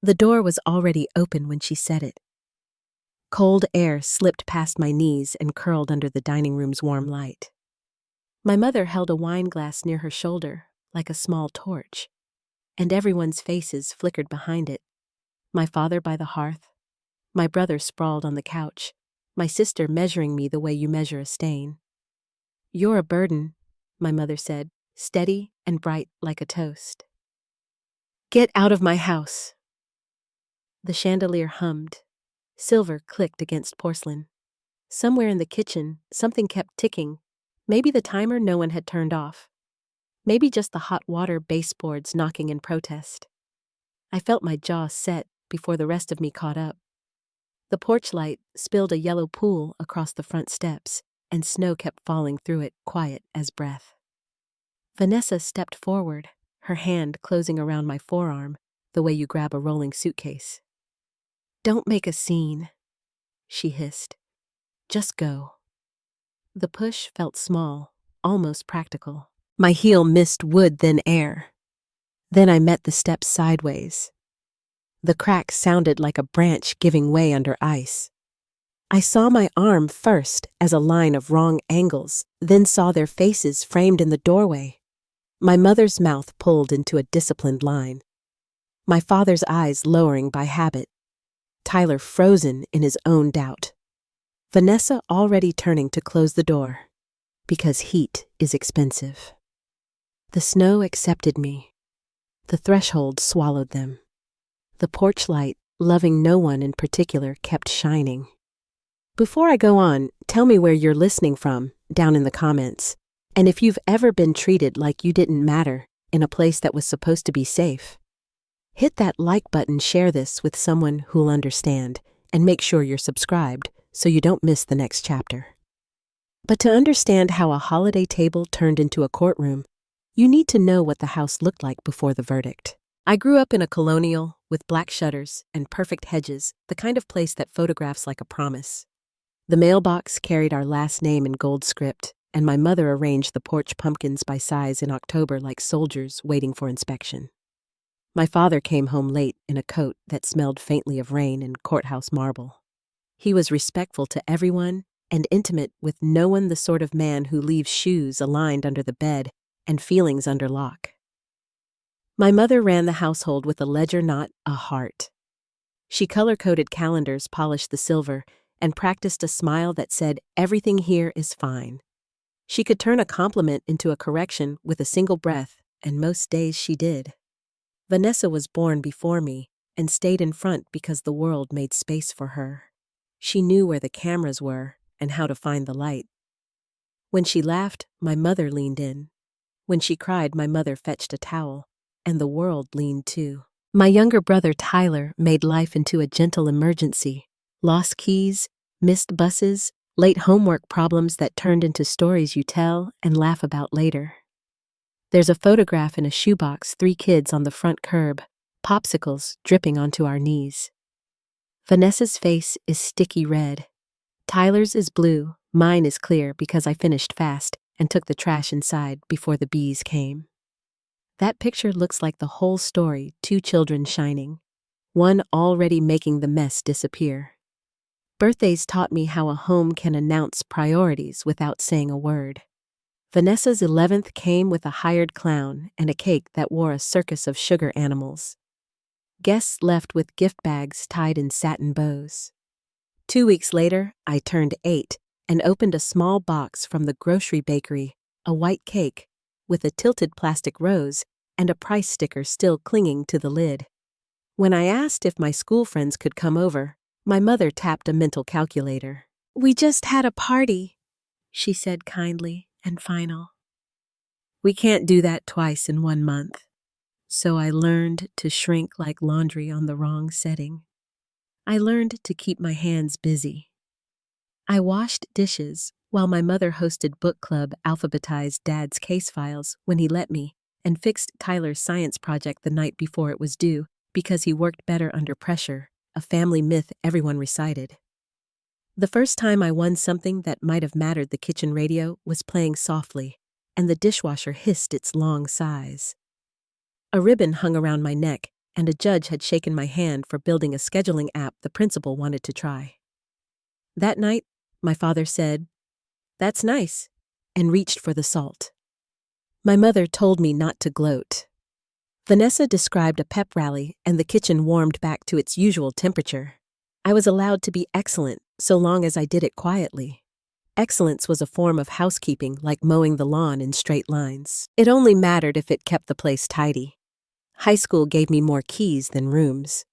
The door was already open when she said it. Cold air slipped past my knees and curled under the dining room's warm light. My mother held a wine glass near her shoulder, like a small torch, and everyone's faces flickered behind it. My father by the hearth, my brother sprawled on the couch, my sister measuring me the way you measure a stain. "You're a burden," my mother said, steady and bright like a toast. "Get out of my house." The chandelier hummed. Silver clicked against porcelain. Somewhere in the kitchen, something kept ticking. Maybe the timer no one had turned off. Maybe just the hot water baseboards knocking in protest. I felt my jaw set before the rest of me caught up. The porch light spilled a yellow pool across the front steps, and snow kept falling through it, quiet as breath. Vanessa stepped forward, her hand closing around my forearm, the way you grab a rolling suitcase. "Don't make a scene," she hissed. "Just go." The push felt small, almost practical. My heel missed wood, then air. Then I met the steps sideways. The crack sounded like a branch giving way under ice. I saw my arm first as a line of wrong angles, then saw their faces framed in the doorway. My mother's mouth pulled into a disciplined line. My father's eyes lowering by habit. Tyler frozen in his own doubt. Vanessa already turning to close the door, because heat is expensive. The snow accepted me. The threshold swallowed them. The porch light, loving no one in particular, kept shining. Before I go on, tell me where you're listening from, down in the comments. And if you've ever been treated like you didn't matter in a place that was supposed to be safe. Hit that like button, share this with someone who'll understand, and make sure you're subscribed so you don't miss the next chapter. But to understand how a holiday table turned into a courtroom, you need to know what the house looked like before the verdict. I grew up in a colonial with black shutters and perfect hedges, the kind of place that photographs like a promise. The mailbox carried our last name in gold script, and my mother arranged the porch pumpkins by size in October like soldiers waiting for inspection. My father came home late in a coat that smelled faintly of rain and courthouse marble. He was respectful to everyone and intimate with no one, the sort of man who leaves shoes aligned under the bed and feelings under lock. My mother ran the household with a ledger, not a heart. She color-coded calendars, polished the silver, and practiced a smile that said, "Everything here is fine." She could turn a compliment into a correction with a single breath, and most days she did. Vanessa was born before me and stayed in front because the world made space for her. She knew where the cameras were and how to find the light. When she laughed, my mother leaned in. When she cried, my mother fetched a towel, and the world leaned too. My younger brother Tyler made life into a gentle emergency. Lost keys, missed buses, late homework problems that turned into stories you tell and laugh about later. There's a photograph in a shoebox, 3 kids on the front curb, popsicles dripping onto our knees. Vanessa's face is sticky red. Tyler's is blue, mine is clear because I finished fast and took the trash inside before the bees came. That picture looks like the whole story, 2 children shining, one already making the mess disappear. Birthdays taught me how a home can announce priorities without saying a word. Vanessa's 11th came with a hired clown and a cake that wore a circus of sugar animals. Guests left with gift bags tied in satin bows. 2 weeks later, I turned 8 and opened a small box from the grocery bakery, a white cake with a tilted plastic rose and a price sticker still clinging to the lid. When I asked if my school friends could come over, my mother tapped a mental calculator. "We just had a party," she said kindly and final. "We can't do that twice in 1 month." So I learned to shrink like laundry on the wrong setting. I learned to keep my hands busy. I washed dishes while my mother hosted book club, alphabetized Dad's case files when he let me, and fixed Tyler's science project the night before it was due because he worked better under pressure, a family myth everyone recited. The first time I won something that might have mattered, the kitchen radio was playing softly, and the dishwasher hissed its long sighs. A ribbon hung around my neck, and a judge had shaken my hand for building a scheduling app the principal wanted to try. That night, my father said, "That's nice," and reached for the salt. My mother told me not to gloat. Vanessa described a pep rally, and the kitchen warmed back to its usual temperature. I was allowed to be excellent so long as I did it quietly. Excellence was a form of housekeeping, like mowing the lawn in straight lines. It only mattered if it kept the place tidy. High school gave me more keys than rooms.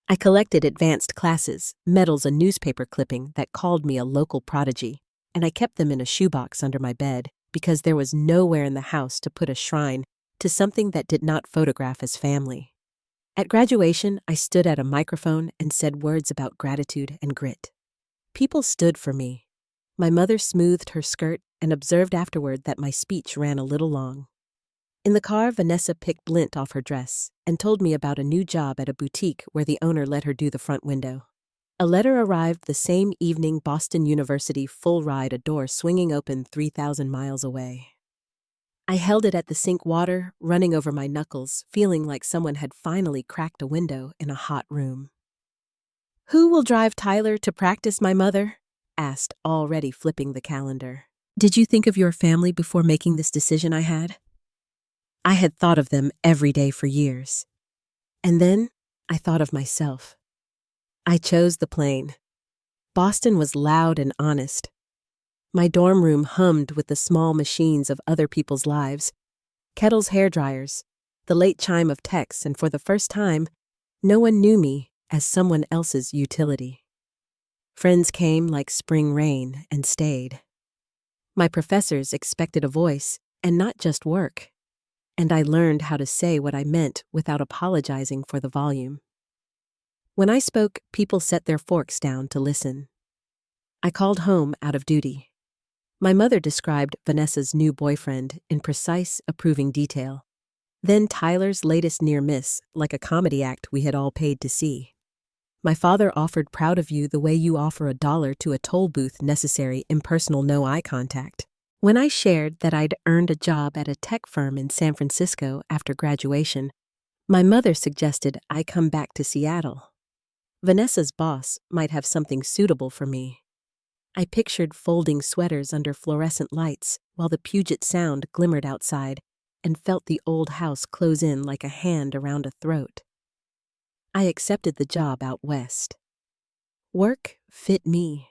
I collected advanced classes, medals, a newspaper clipping that called me a local prodigy, and I kept them in a shoebox under my bed because there was nowhere in the house to put a shrine to something that did not photograph as family. At graduation, I stood at a microphone and said words about gratitude and grit. People stood for me. My mother smoothed her skirt and observed afterward that my speech ran a little long. In the car, Vanessa picked lint off her dress and told me about a new job at a boutique where the owner let her do the front window. A letter arrived the same evening. Boston University, full ride, a door swinging open 3,000 miles away. I held it at the sink water, running over my knuckles, feeling like someone had finally cracked a window in a hot room. "Who will drive Tyler to practice?" my mother asked, already flipping the calendar. "Did you think of your family before making this decision?" I had thought of them every day for years. And then I thought of myself. I chose the plane. Boston was loud and honest. My dorm room hummed with the small machines of other people's lives, kettles, hairdryers, the late chime of texts, and for the first time, no one knew me as someone else's utility. Friends came like spring rain and stayed. My professors expected a voice and not just work, and I learned how to say what I meant without apologizing for the volume. When I spoke, people set their forks down to listen. I called home out of duty. My mother described Vanessa's new boyfriend in precise, approving detail. Then Tyler's latest near miss, like a comedy act we had all paid to see. My father offered, "Proud of you the way you offer $1 to a toll booth, necessary, impersonal, no eye contact." When I shared that I'd earned a job at a tech firm in San Francisco after graduation, my mother suggested I come back to Seattle. Vanessa's boss might have something suitable for me. I pictured folding sweaters under fluorescent lights while the Puget Sound glimmered outside and felt the old house close in like a hand around a throat. I accepted the job out west. Work fit me.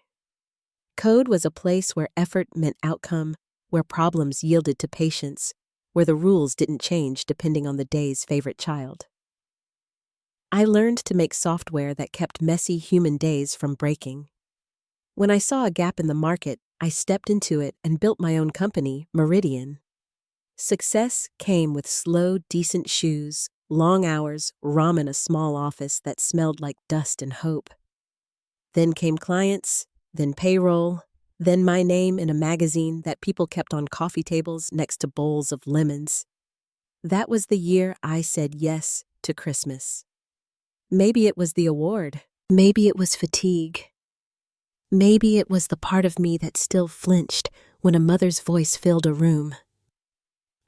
Code was a place where effort meant outcome, where problems yielded to patience, where the rules didn't change depending on the day's favorite child. I learned to make software that kept messy human days from breaking. When I saw a gap in the market, I stepped into it and built my own company, Meridian. Success came with slow, decent shoes, long hours, ramen, a small office that smelled like dust and hope. Then came clients, then payroll, then my name in a magazine that people kept on coffee tables next to bowls of lemons. That was the year I said yes to Christmas. Maybe it was the award. Maybe it was fatigue. Maybe it was the part of me that still flinched when a mother's voice filled a room.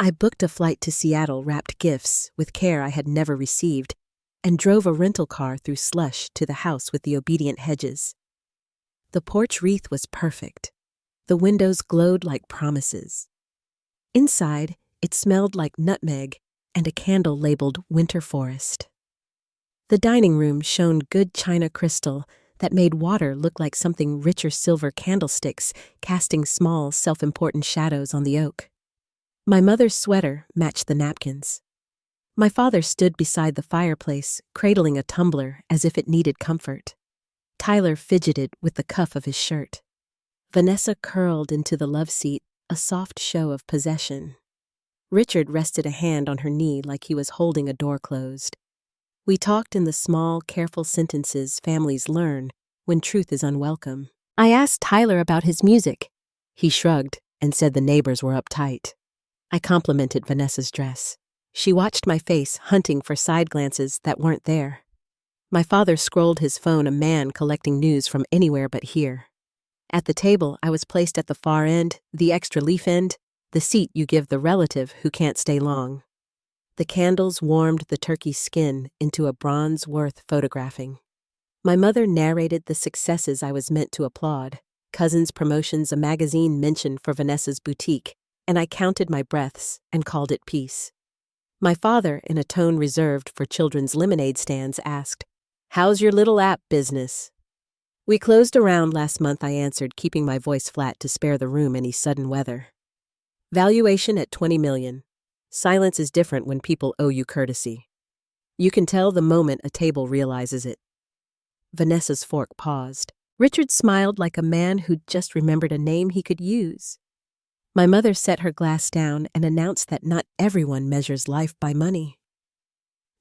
I booked a flight to Seattle, wrapped gifts with care I had never received, and drove a rental car through slush to the house with the obedient hedges. The porch wreath was perfect. The windows glowed like promises. Inside, it smelled like nutmeg and a candle labeled Winter Forest. The dining room shone good china crystal that made water look like something richer, silver candlesticks casting small, self-important shadows on the oak. My mother's sweater matched the napkins. My father stood beside the fireplace, cradling a tumbler as if it needed comfort. Tyler fidgeted with the cuff of his shirt. Vanessa curled into the love seat, a soft show of possession. Richard rested a hand on her knee like he was holding a door closed. We talked in the small, careful sentences families learn when truth is unwelcome. I asked Tyler about his music. He shrugged and said the neighbors were uptight. I complimented Vanessa's dress. She watched my face, hunting for side glances that weren't there. My father scrolled his phone, a man collecting news from anywhere but here. At the table, I was placed at the far end, the extra leaf end, the seat you give the relative who can't stay long. The candles warmed the turkey's skin into a bronze worth photographing. My mother narrated the successes I was meant to applaud, cousins' promotions, a magazine mention for Vanessa's boutique, and I counted my breaths and called it peace. My father, in a tone reserved for children's lemonade stands, asked, "How's your little app business?" "We closed around last month," I answered, keeping my voice flat to spare the room any sudden weather. "Valuation at 20 million. Silence is different when people owe you courtesy. You can tell the moment a table realizes it." Vanessa's fork paused. Richard smiled like a man who'd just remembered a name he could use. My mother set her glass down and announced that not everyone measures life by money.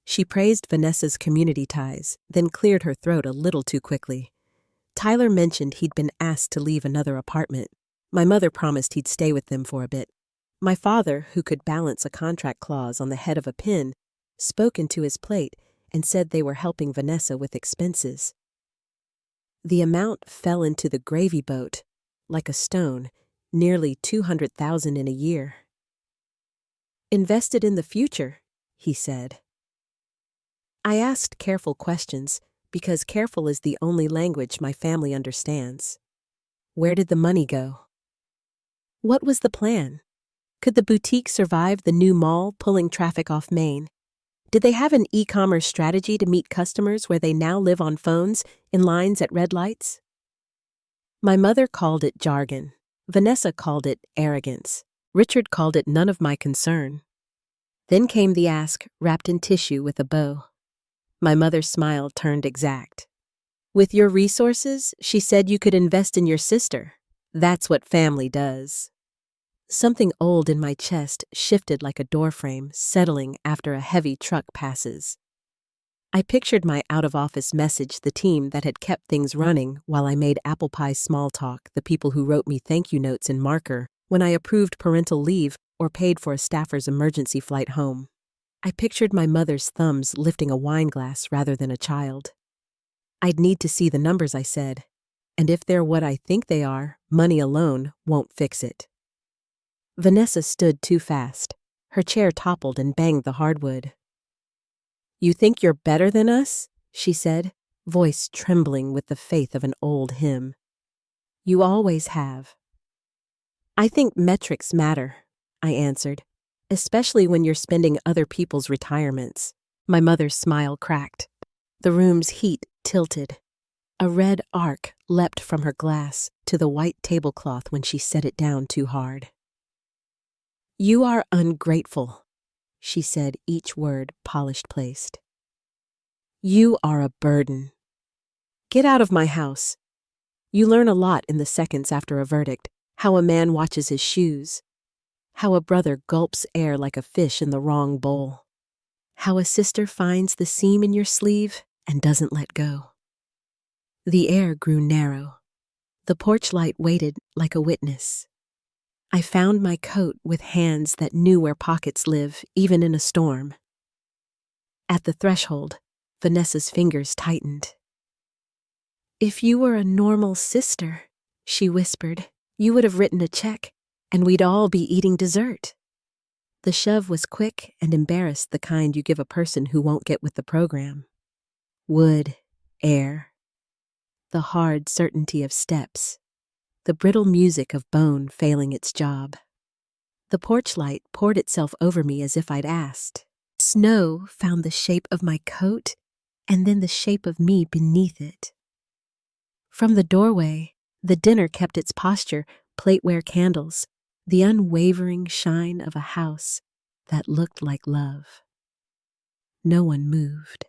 She praised Vanessa's community ties, then cleared her throat a little too quickly. Tyler mentioned he'd been asked to leave another apartment. My mother promised he'd stay with them for a bit. My father, who could balance a contract clause on the head of a pin, spoke into his plate and said they were helping Vanessa with expenses. The amount fell into the gravy boat, like a stone, nearly $200,000 in a year. "Invested in the future," he said. I asked careful questions, because careful is the only language my family understands. Where did the money go? What was the plan? Could the boutique survive the new mall pulling traffic off Main? Did they have an e-commerce strategy to meet customers where they now live on phones, in lines at red lights? My mother called it jargon. Vanessa called it arrogance. Richard called it none of my concern. Then came the ask, wrapped in tissue with a bow. My mother's smile turned exact. "With your resources," she said, "you could invest in your sister. That's what family does." Something old in my chest shifted like a doorframe, settling after a heavy truck passes. I pictured my out-of-office message, the team that had kept things running while I made apple pie small talk, the people who wrote me thank you notes in marker when I approved parental leave or paid for a staffer's emergency flight home. I pictured my mother's thumbs lifting a wine glass rather than a child. "I'd need to see the numbers," I said, "and if they're what I think they are, money alone won't fix it." Vanessa stood too fast. Her chair toppled and banged the hardwood. "You think you're better than us?" she said, voice trembling with the faith of an old hymn. "You always have." "I think metrics matter," I answered, "especially when you're spending other people's retirements." My mother's smile cracked. The room's heat tilted. A red arc leapt from her glass to the white tablecloth when she set it down too hard. "You are ungrateful," she said, each word polished placed. "You are a burden. Get out of my house." You learn a lot in the seconds after a verdict, how a man watches his shoes, how a brother gulps air like a fish in the wrong bowl, how a sister finds the seam in your sleeve and doesn't let go. The air grew narrow. The porch light waited like a witness. I found my coat with hands that knew where pockets live, even in a storm. At the threshold, Vanessa's fingers tightened. "If you were a normal sister," she whispered, "you would have written a check, and we'd all be eating dessert." The shove was quick and embarrassed, the kind you give a person who won't get with the program. Wood, air, the hard certainty of steps, the brittle music of bone failing its job. The porch light poured itself over me as if I'd asked. Snow found the shape of my coat and then the shape of me beneath it. From the doorway, the dinner kept its posture, plateware candles, the unwavering shine of a house that looked like love. No one moved.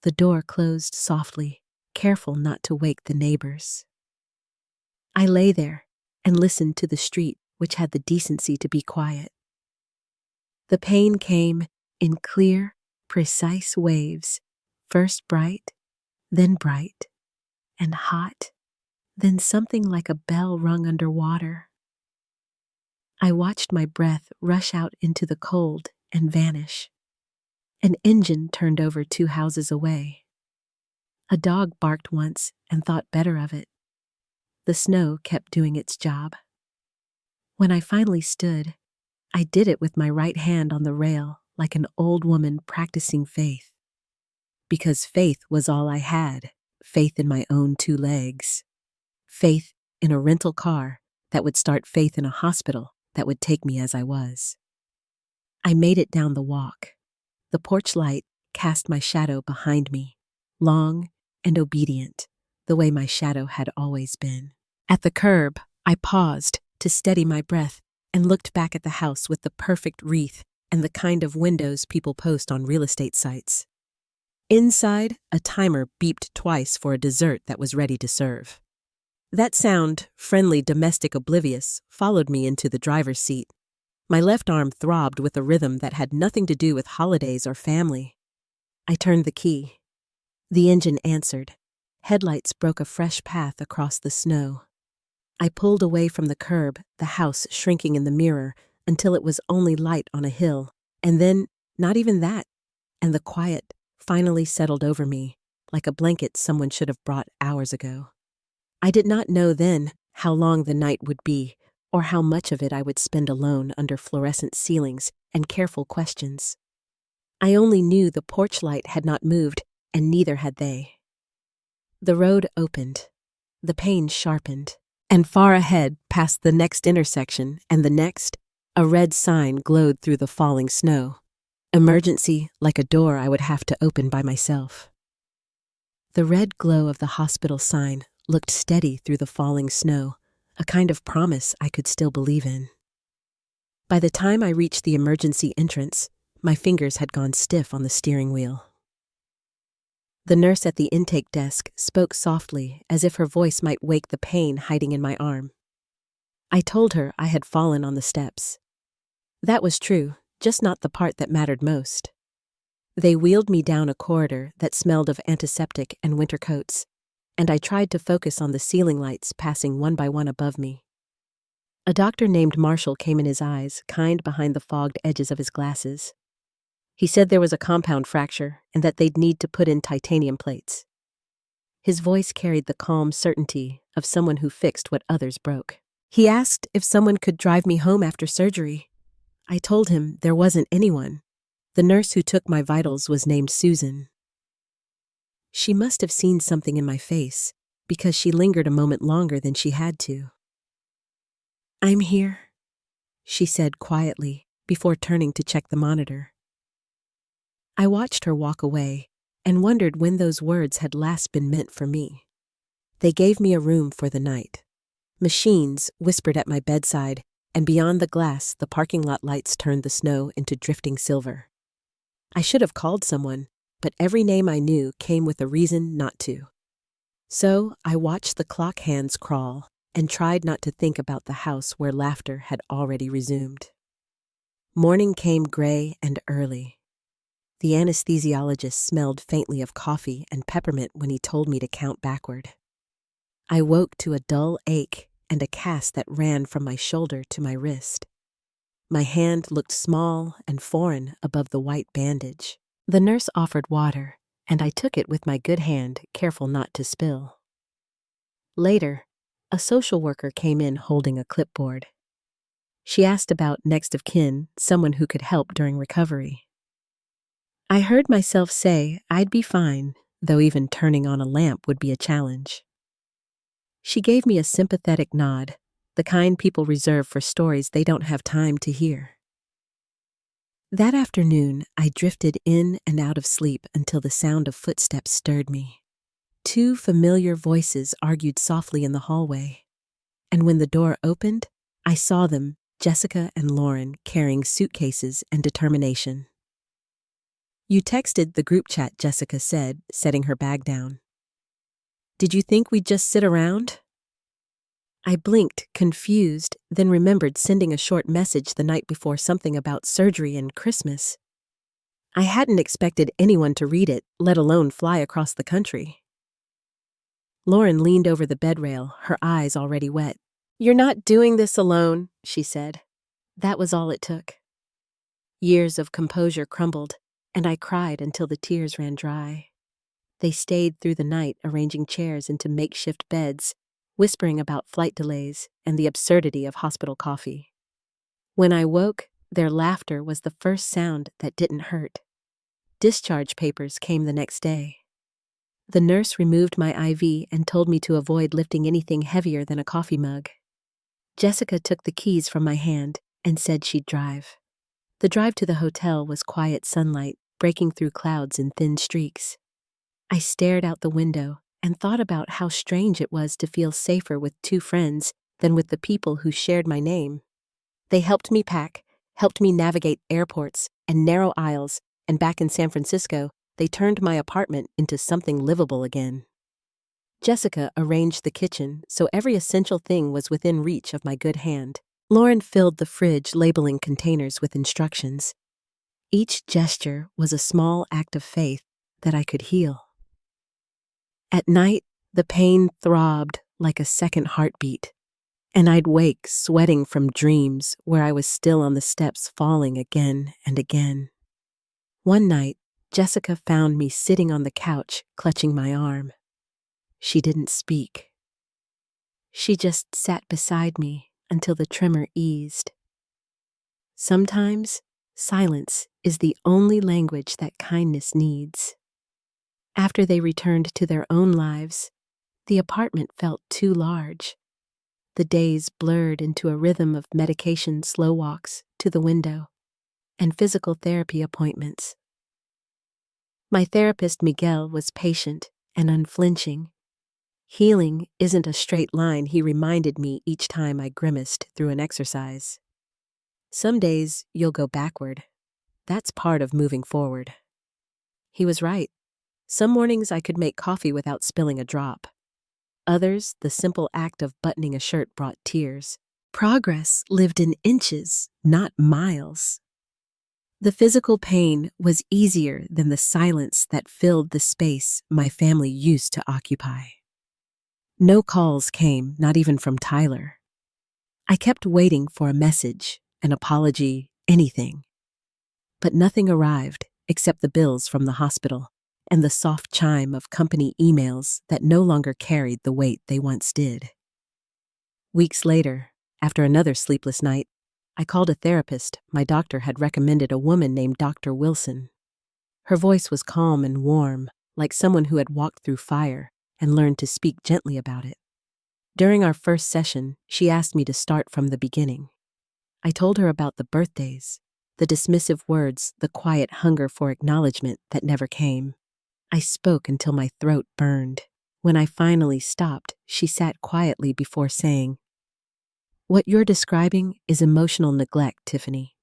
The door closed softly, careful not to wake the neighbors. I lay there and listened to the street, which had the decency to be quiet. The pain came in clear, precise waves, first bright, and hot, then something like a bell rung underwater. I watched my breath rush out into the cold and vanish. An engine turned over 2 houses away. A dog barked once and thought better of it. The snow kept doing its job. When I finally stood, I did it with my right hand on the rail, like an old woman practicing faith. Because faith was all I had, faith in my own two legs, faith in a rental car that would start faith in a hospital that would take me as I was. I made it down the walk. The porch light cast my shadow behind me, long and obedient, the way my shadow had always been. At the curb, I paused to steady my breath and looked back at the house with the perfect wreath and the kind of windows people post on real estate sites. Inside, a timer beeped twice for a dessert that was ready to serve. That sound, friendly domestic oblivious, followed me into the driver's seat. My left arm throbbed with a rhythm that had nothing to do with holidays or family. I turned the key. The engine answered. Headlights broke a fresh path across the snow. I pulled away from the curb, the house shrinking in the mirror, until it was only light on a hill, and then, not even that, and the quiet finally settled over me, like a blanket someone should have brought hours ago. I did not know then how long the night would be, or how much of it I would spend alone under fluorescent ceilings and careful questions. I only knew the porch light had not moved, and neither had they. The road opened. The panes sharpened. And far ahead, past the next intersection and the next, a red sign glowed through the falling snow. Emergency, like a door I would have to open by myself. The red glow of the hospital sign looked steady through the falling snow, a kind of promise I could still believe in. By the time I reached the emergency entrance, my fingers had gone stiff on the steering wheel. The nurse at the intake desk spoke softly, as if her voice might wake the pain hiding in my arm. I told her I had fallen on the steps. That was true, just not the part that mattered most. They wheeled me down a corridor that smelled of antiseptic and winter coats, and I tried to focus on the ceiling lights passing one by one above me. A doctor named Marshall came in his eyes, kind behind the fogged edges of his glasses. He said there was a compound fracture and that they'd need to put in titanium plates. His voice carried the calm certainty of someone who fixed what others broke. He asked if someone could drive me home after surgery. I told him there wasn't anyone. The nurse who took my vitals was named Susan. She must have seen something in my face, because she lingered a moment longer than she had to. "I'm here," she said quietly, before turning to check the monitor. I watched her walk away and wondered when those words had last been meant for me. They gave me a room for the night. Machines whispered at my bedside, and beyond the glass, the parking lot lights turned the snow into drifting silver. I should have called someone, but every name I knew came with a reason not to. So I watched the clock hands crawl and tried not to think about the house where laughter had already resumed. Morning came gray and early. The anesthesiologist smelled faintly of coffee and peppermint when he told me to count backward. I woke to a dull ache and a cast that ran from my shoulder to my wrist. My hand looked small and foreign above the white bandage. The nurse offered water, and I took it with my good hand, careful not to spill. Later, a social worker came in holding a clipboard. She asked about next of kin, someone who could help during recovery. I heard myself say I'd be fine, though even turning on a lamp would be a challenge. She gave me a sympathetic nod, the kind people reserve for stories they don't have time to hear. That afternoon, I drifted in and out of sleep until the sound of footsteps stirred me. Two familiar voices argued softly in the hallway, and when the door opened, I saw them, Jessica and Lauren, carrying suitcases and determination. "You texted the group chat," Jessica said, setting her bag down. "Did you think we'd just sit around?" I blinked, confused, then remembered sending a short message the night before something about surgery and Christmas. I hadn't expected anyone to read it, let alone fly across the country. Lauren leaned over the bed rail, her eyes already wet. "You're not doing this alone," she said. That was all it took. Years of composure crumbled, and I cried until the tears ran dry. They stayed through the night arranging chairs into makeshift beds, whispering about flight delays and the absurdity of hospital coffee. When I woke, Their laughter was the first sound that didn't hurt. Discharge papers came the next day. The nurse removed my IV and told me to avoid lifting anything heavier than a coffee mug. Jessica took the keys from my hand and said she'd drive. The drive to the hotel was quiet sunlight breaking through clouds in thin streaks. I stared out the window and thought about how strange it was to feel safer with two friends than with the people who shared my name. They helped me pack, helped me navigate airports and narrow aisles, and back in San Francisco, they turned my apartment into something livable again. Jessica arranged the kitchen so every essential thing was within reach of my good hand. Lauren filled the fridge, labeling containers with instructions. Each gesture was a small act of faith that I could heal. At night, the pain throbbed like a second heartbeat, and I'd wake sweating from dreams where I was still on the steps falling again and again. One night, Jessica found me sitting on the couch, clutching my arm. She didn't speak. She just sat beside me until the tremor eased. Sometimes, silence is the only language that kindness needs. After they returned to their own lives, the apartment felt too large. The days blurred into a rhythm of medication slow walks to the window and physical therapy appointments. My therapist, Miguel, was patient and unflinching. Healing isn't a straight line, he reminded me each time I grimaced through an exercise. Some days you'll go backward. That's part of moving forward. He was right. Some mornings I could make coffee without spilling a drop. Others, the simple act of buttoning a shirt brought tears. Progress lived in inches, not miles. The physical pain was easier than the silence that filled the space my family used to occupy. No calls came, not even from Tyler. I kept waiting for a message, an apology, anything. But nothing arrived except the bills from the hospital and the soft chime of company emails that no longer carried the weight they once did. Weeks later, after another sleepless night, I called a therapist my doctor had recommended, a woman named Dr. Wilson. Her voice was calm and warm, like someone who had walked through fire and learned to speak gently about it. During our first session, she asked me to start from the beginning. I told her about the birthdays, the dismissive words, the quiet hunger for acknowledgement that never came. I spoke until my throat burned. When I finally stopped, she sat quietly before saying, "What you're describing is emotional neglect, Tiffany.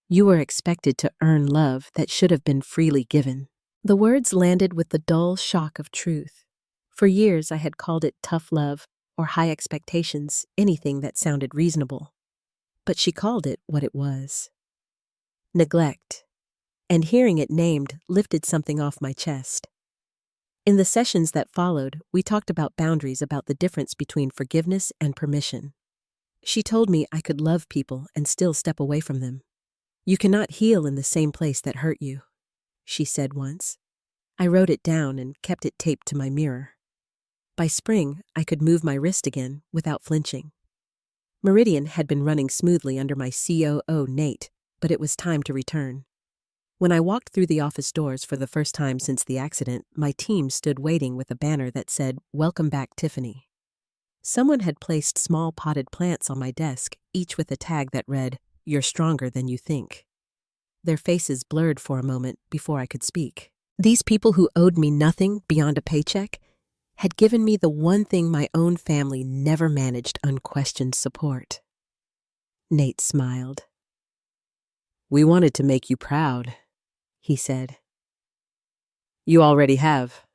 You were expected to earn love that should have been freely given." The words landed with the dull shock of truth. For years I had called it tough love or high expectations, anything that sounded reasonable. But she called it what it was. Neglect. And hearing it named lifted something off my chest. In the sessions that followed, we talked about boundaries, about the difference between forgiveness and permission. She told me I could love people and still step away from them. "You cannot heal in the same place that hurt you," she said once. I wrote it down and kept it taped to my mirror. By spring, I could move my wrist again without flinching. Meridian had been running smoothly under my COO, Nate, but it was time to return. When I walked through the office doors for the first time since the accident, my team stood waiting with a banner that said, "Welcome back, Tiffany." Someone had placed small potted plants on my desk, each with a tag that read, "You're stronger than you think." Their faces blurred for a moment before I could speak. These people who owed me nothing beyond a paycheck had given me the one thing my own family never managed: unquestioned support. Nate smiled. "We wanted to make you proud," he said. "You already have."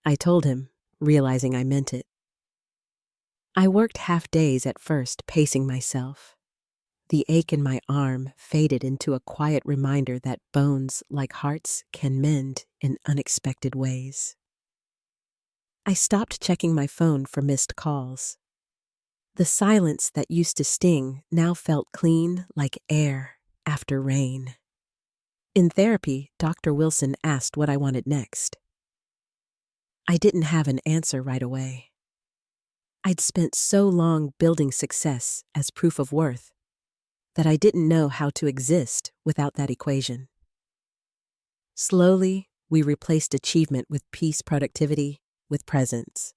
I told him, realizing I meant it. I worked half days at first, pacing myself. The ache in my arm faded into a quiet reminder that bones, like hearts, can mend in unexpected ways. I stopped checking my phone for missed calls. The silence that used to sting now felt clean, like air after rain. In therapy, Dr. Wilson asked what I wanted next. I didn't have an answer right away. I'd spent so long building success as proof of worth that I didn't know how to exist without that equation. Slowly, we replaced achievement with peace, productivity, with presence.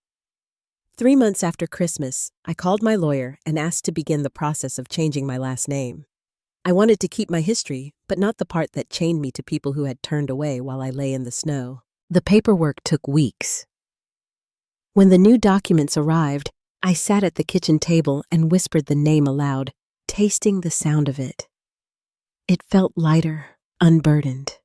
3 months after Christmas, I called my lawyer and asked to begin the process of changing my last name. I wanted to keep my history, but not the part that chained me to people who had turned away while I lay in the snow. The paperwork took weeks. When the new documents arrived, I sat at the kitchen table and whispered the name aloud, tasting the sound of it. It felt lighter, unburdened.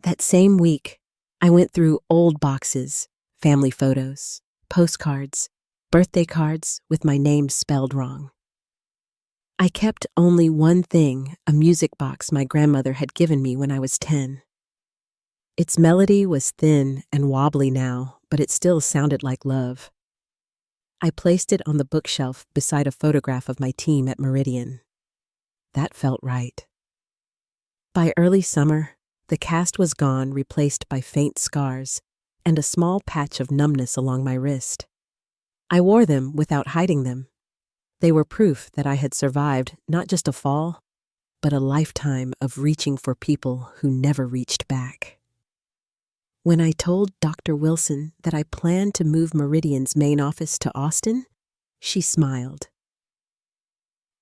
That same week, I went through old boxes, family photos, postcards, birthday cards with my name spelled wrong. I kept only one thing, a music box my grandmother had given me when I was 10. Its melody was thin and wobbly now, but it still sounded like love. I placed it on the bookshelf beside a photograph of my team at Meridian. That felt right. By early summer, the cast was gone, replaced by faint scars and a small patch of numbness along my wrist. I wore them without hiding them. They were proof that I had survived not just a fall, but a lifetime of reaching for people who never reached back. When I told Dr. Wilson that I planned to move Meridian's main office to Austin, she smiled.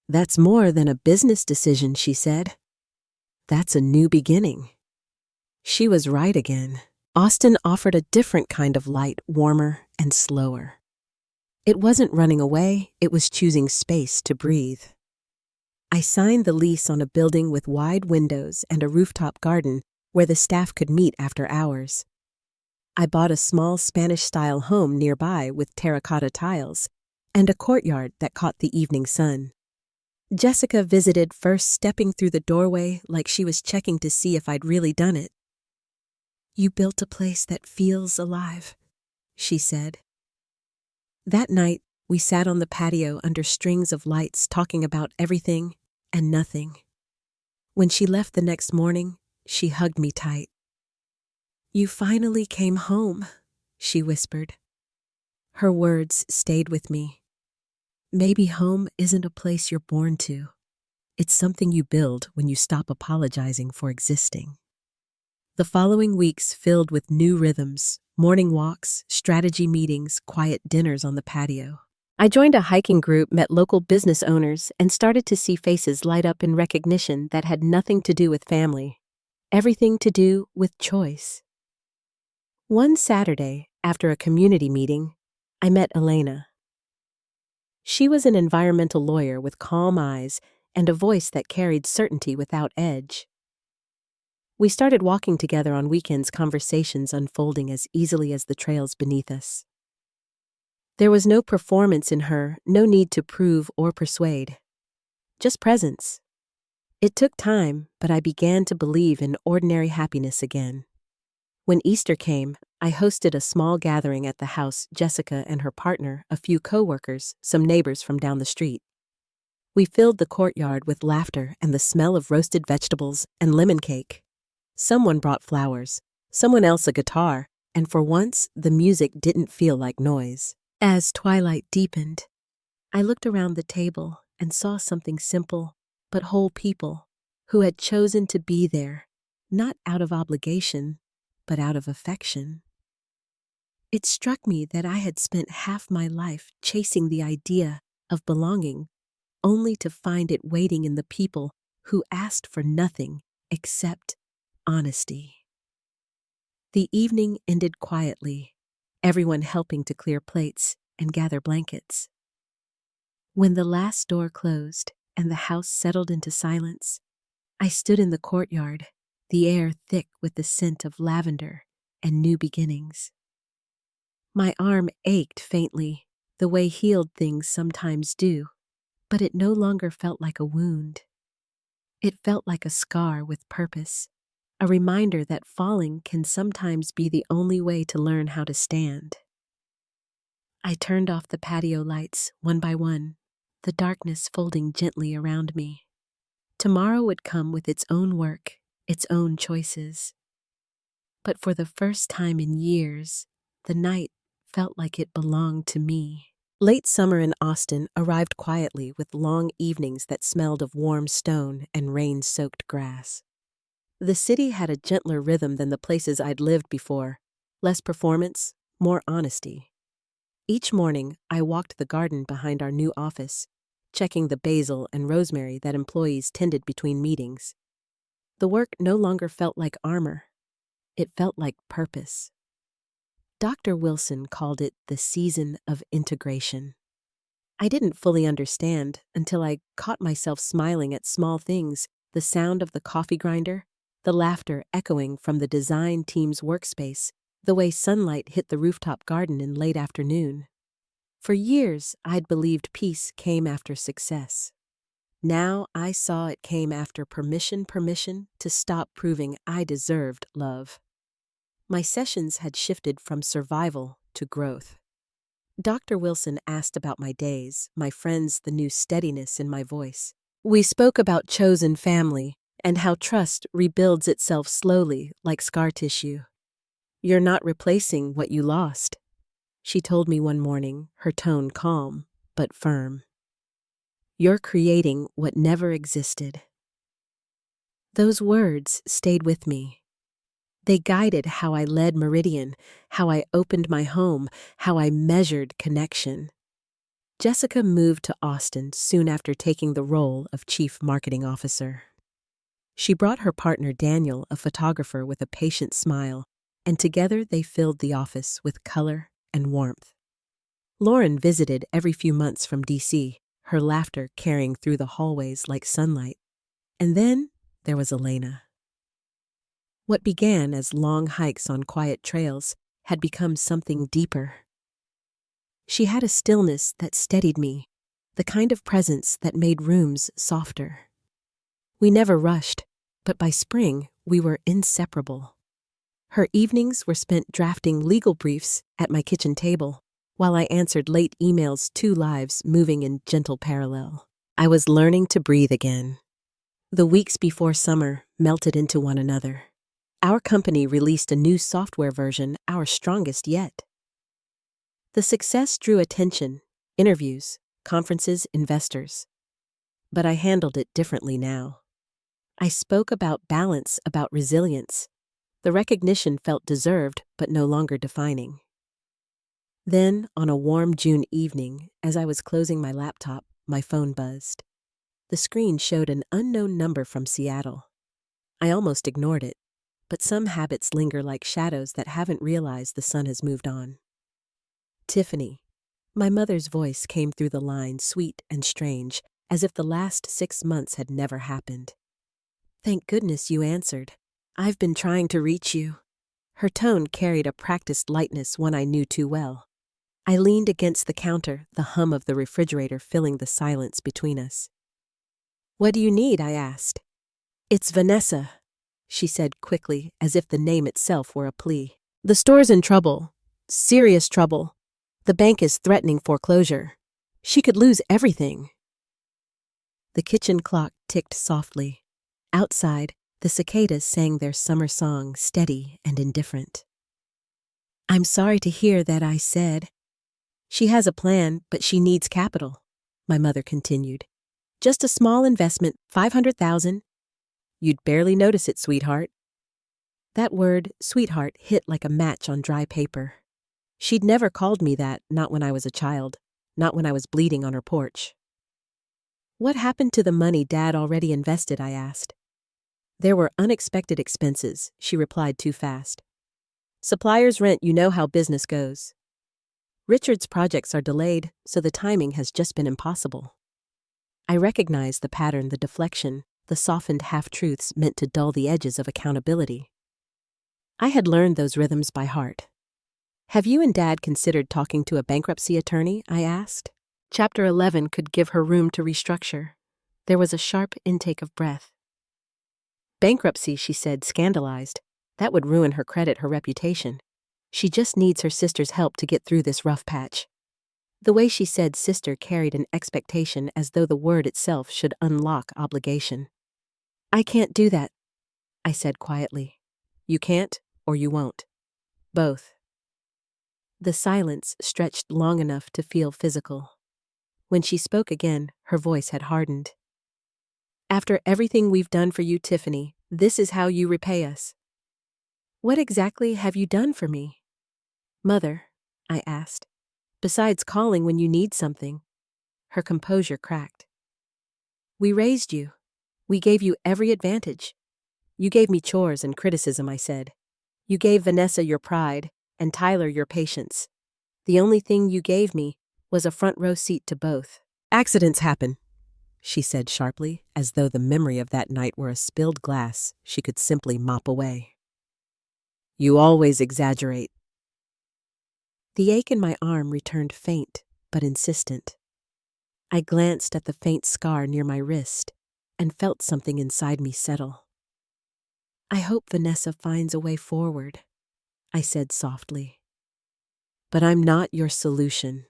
"That's more than a business decision," she said. "That's a new beginning." She was right again. Austin offered a different kind of light, warmer and slower. It wasn't running away, it was choosing space to breathe. I signed the lease on a building with wide windows and a rooftop garden where the staff could meet after hours. I bought a small Spanish-style home nearby with terracotta tiles and a courtyard that caught the evening sun. Jessica visited, first stepping through the doorway like she was checking to see if I'd really done it. "You built a place that feels alive," she said. That night, we sat on the patio under strings of lights talking about everything and nothing. When she left the next morning, she hugged me tight. "You finally came home," she whispered. Her words stayed with me. Maybe home isn't a place you're born to. It's something you build when you stop apologizing for existing. The following weeks filled with new rhythms, morning walks, strategy meetings, quiet dinners on the patio. I joined a hiking group, met local business owners, and started to see faces light up in recognition that had nothing to do with family, everything to do with choice. One Saturday, after a community meeting, I met Elena. She was an environmental lawyer with calm eyes and a voice that carried certainty without edge. We started walking together on weekends, conversations unfolding as easily as the trails beneath us. There was no performance in her, no need to prove or persuade. Just presence. It took time, but I began to believe in ordinary happiness again. When Easter came, I hosted a small gathering at the house. Jessica and her partner, a few co-workers, some neighbors from down the street. We filled the courtyard with laughter and the smell of roasted vegetables and lemon cake. Someone brought flowers, someone else a guitar, and for once, the music didn't feel like noise. As twilight deepened, I looked around the table and saw something simple but whole, people who had chosen to be there, not out of obligation, but out of affection. It struck me that I had spent half my life chasing the idea of belonging, only to find it waiting in the people who asked for nothing except honesty. The evening ended quietly, everyone helping to clear plates and gather blankets. When the last door closed and the house settled into silence, I stood in the courtyard, the air thick with the scent of lavender and new beginnings. My arm ached faintly, the way healed things sometimes do, but it no longer felt like a wound. It felt like a scar with purpose, a reminder that falling can sometimes be the only way to learn how to stand. I turned off the patio lights one by one, the darkness folding gently around me. Tomorrow would come with its own work, its own choices. But for the first time in years, the night felt like it belonged to me. Late summer in Austin arrived quietly with long evenings that smelled of warm stone and rain-soaked grass. The city had a gentler rhythm than the places I'd lived before, less performance, more honesty. Each morning, I walked the garden behind our new office, checking the basil and rosemary that employees tended between meetings. The work no longer felt like armor. It felt like purpose. Dr. Wilson called it the season of integration. I didn't fully understand until I caught myself smiling at small things, the sound of the coffee grinder, the laughter echoing from the design team's workspace, the way sunlight hit the rooftop garden in late afternoon. For years, I'd believed peace came after success. Now I saw it came after permission to stop proving I deserved love. My sessions had shifted from survival to growth. Dr. Wilson asked about my days, my friends, the new steadiness in my voice. We spoke about chosen family and how trust rebuilds itself slowly like scar tissue. "You're not replacing what you lost," she told me one morning, her tone calm but firm. "You're creating what never existed." Those words stayed with me. They guided how I led Meridian, how I opened my home, how I measured connection. Jessica moved to Austin soon after taking the role of Chief Marketing Officer. She brought her partner Daniel, a photographer with a patient smile, and together they filled the office with color and warmth. Lauren visited every few months from D.C., her laughter carrying through the hallways like sunlight. And then there was Elena. What began as long hikes on quiet trails had become something deeper. She had a stillness that steadied me, the kind of presence that made rooms softer. We never rushed, but by spring we were inseparable. Her evenings were spent drafting legal briefs at my kitchen table, while I answered late emails, 2 lives moving in gentle parallel. I was learning to breathe again. The weeks before summer melted into one another. Our company released a new software version, our strongest yet. The success drew attention, interviews, conferences, investors. But I handled it differently now. I spoke about balance, about resilience. The recognition felt deserved, but no longer defining. Then, on a warm June evening, as I was closing my laptop, my phone buzzed. The screen showed an unknown number from Seattle. I almost ignored it. But some habits linger like shadows that haven't realized the sun has moved on. "Tiffany." My mother's voice came through the line, sweet and strange, as if the last 6 months had never happened. "Thank goodness you answered. I've been trying to reach you." Her tone carried a practiced lightness, one I knew too well. I leaned against the counter, the hum of the refrigerator filling the silence between us. "What do you need?" I asked. "It's Vanessa," she said quickly, as if the name itself were a plea. "The store's in trouble. Serious trouble. The bank is threatening foreclosure. She could lose everything." The kitchen clock ticked softly. Outside, the cicadas sang their summer song, steady and indifferent. "I'm sorry to hear that," I said. "She has a plan, but she needs capital," my mother continued. "Just a small investment, $500,000. You'd barely notice it, sweetheart." That word, sweetheart, hit like a match on dry paper. She'd never called me that, not when I was a child, not when I was bleeding on her porch. "What happened to the money Dad already invested?" I asked. "There were unexpected expenses," she replied too fast. "Suppliers' rent, you know how business goes. Richard's projects are delayed, so the timing has just been impossible." I recognized the pattern, the deflection, the softened half-truths meant to dull the edges of accountability. I had learned those rhythms by heart. "Have you and Dad considered talking to a bankruptcy attorney?" I asked. Chapter 11 could give her room to restructure. There was a sharp intake of breath. "Bankruptcy," she said, scandalized. "That would ruin her credit, her reputation. She just needs her sister's help to get through this rough patch." The way she said sister carried an expectation, as though the word itself should unlock obligation. "I can't do that," I said quietly. "You can't, or you won't. Both." The silence stretched long enough to feel physical. When she spoke again, her voice had hardened. "After everything we've done for you, Tiffany, this is how you repay us." "What exactly have you done for me?" "Mother," I asked, "besides calling when you need something." Her composure cracked. "We raised you. We gave you every advantage. You gave me chores and criticism," I said. "You gave Vanessa your pride, and Tyler your patience. The only thing you gave me was a front row seat to both." "Accidents happen," she said sharply, as though the memory of that night were a spilled glass she could simply mop away. "You always exaggerate." The ache in my arm returned faint, but insistent. I glanced at the faint scar near my wrist and felt something inside me settle. "I hope Vanessa finds a way forward," I said softly. "But I'm not your solution,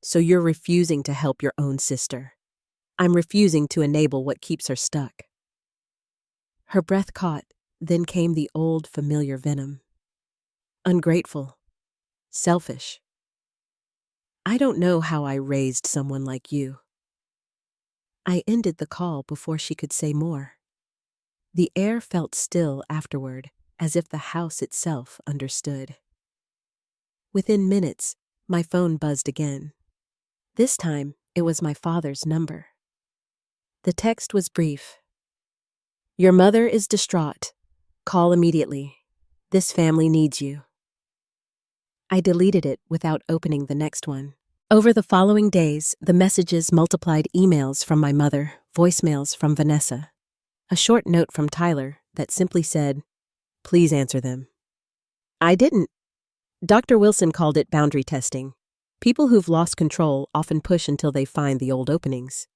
so you're refusing to help your own sister. I'm refusing to enable what keeps her stuck." Her breath caught, then came the old familiar venom. "Ungrateful. Selfish. I don't know how I raised someone like you." I ended the call before she could say more. The air felt still afterward, as if the house itself understood. Within minutes, my phone buzzed again. This time, it was my father's number. The text was brief. "Your mother is distraught. Call immediately. This family needs you." I deleted it without opening the next one. Over the following days, the messages multiplied: emails from my mother, voicemails from Vanessa, a short note from Tyler that simply said, "Please answer them." I didn't. Dr. Wilson called it boundary testing. People who've lost control often push until they find the old openings.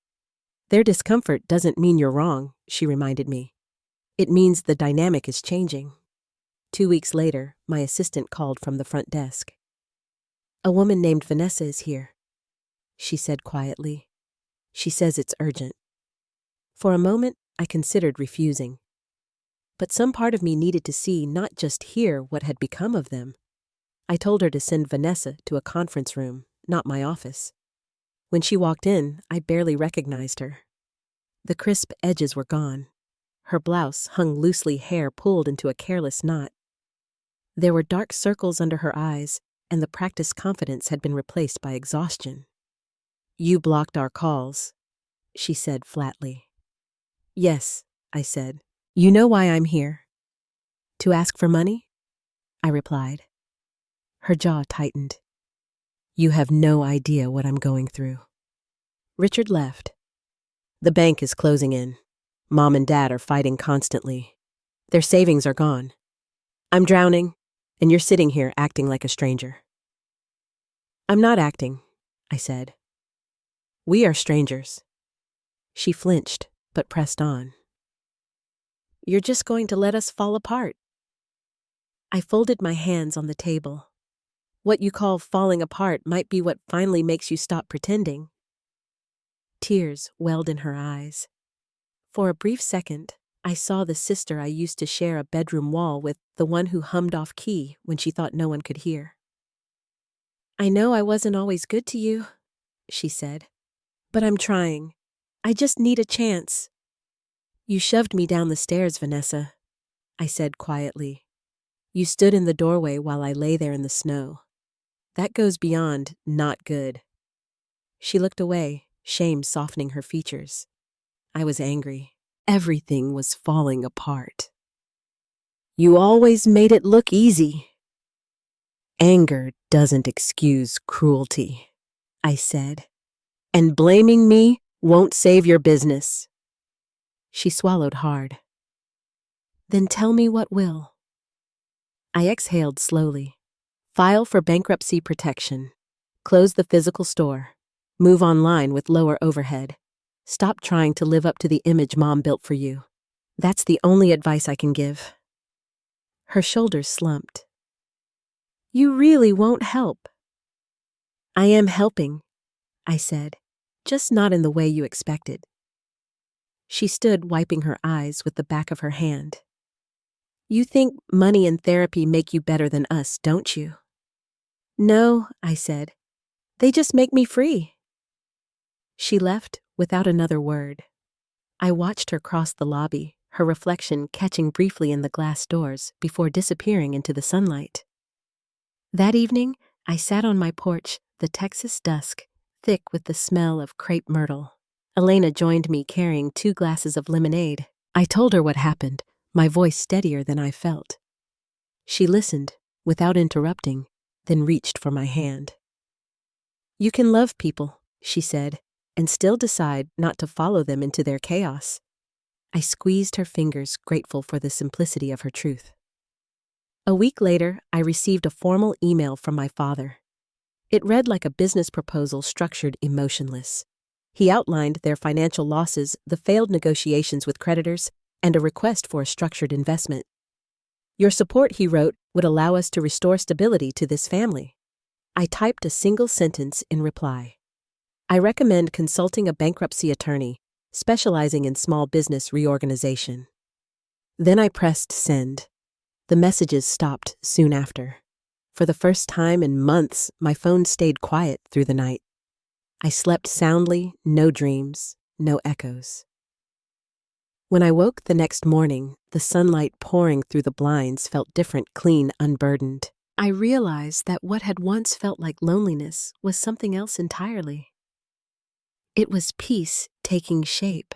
"Their discomfort doesn't mean you're wrong," she reminded me. "It means the dynamic is changing." 2 weeks later, my assistant called from the front desk. "A woman named Vanessa is here," she said quietly. "She says it's urgent." For a moment, I considered refusing. But some part of me needed to see, not just hear, what had become of them. I told her to send Vanessa to a conference room, not my office. When she walked in, I barely recognized her. The crisp edges were gone. Her blouse hung loosely, hair pulled into a careless knot. There were dark circles under her eyes, and the practiced confidence had been replaced by exhaustion. "You blocked our calls," she said flatly. "Yes," I said. "You know why I'm here." "To ask for money?" I replied. Her jaw tightened. "You have no idea what I'm going through." Richard left. "The bank is closing in. Mom and Dad are fighting constantly. Their savings are gone. I'm drowning, and you're sitting here acting like a stranger." "I'm not acting," I said. "We are strangers." She flinched, but pressed on. "You're just going to let us fall apart." I folded my hands on the table. "What you call falling apart might be what finally makes you stop pretending." Tears welled in her eyes. For a brief second, I saw the sister I used to share a bedroom wall with, the one who hummed off key when she thought no one could hear. "I know I wasn't always good to you," she said, "but I'm trying. I just need a chance." "You shoved me down the stairs, Vanessa," I said quietly. "You stood in the doorway while I lay there in the snow. That goes beyond not good." She looked away, shame softening her features. I was angry. Everything was falling apart. "You always made it look easy." "Anger doesn't excuse cruelty," I said. "And blaming me won't save your business." She swallowed hard. "Then tell me what will." I exhaled slowly. "File for bankruptcy protection. Close the physical store. Move online with lower overhead. Stop trying to live up to the image Mom built for you. That's the only advice I can give." Her shoulders slumped. "You really won't help." "I am helping," I said, "just not in the way you expected." She stood wiping her eyes with the back of her hand. "You think money and therapy make you better than us, don't you?" No, I said. They just make me free. She left without another word. I watched her cross the lobby, her reflection catching briefly in the glass doors before disappearing into the sunlight. That evening, I sat on my porch, the Texas dusk, thick with the smell of crepe myrtle. Elena joined me carrying 2 glasses of lemonade. I told her what happened, my voice steadier than I felt. She listened, without interrupting, then reached for my hand. You can love people, she said, and still decide not to follow them into their chaos. I squeezed her fingers, grateful for the simplicity of her truth. A week later, I received a formal email from my father. It read like a business proposal structured emotionless. He outlined their financial losses, the failed negotiations with creditors, and a request for a structured investment. Your support, he wrote, would allow us to restore stability to this family. I typed a single sentence in reply. I recommend consulting a bankruptcy attorney, specializing in small business reorganization. Then I pressed send. The messages stopped soon after. For the first time in months, my phone stayed quiet through the night. I slept soundly, no dreams, no echoes. When I woke the next morning, the sunlight pouring through the blinds felt different, clean, unburdened. I realized that what had once felt like loneliness was something else entirely. It was peace taking shape.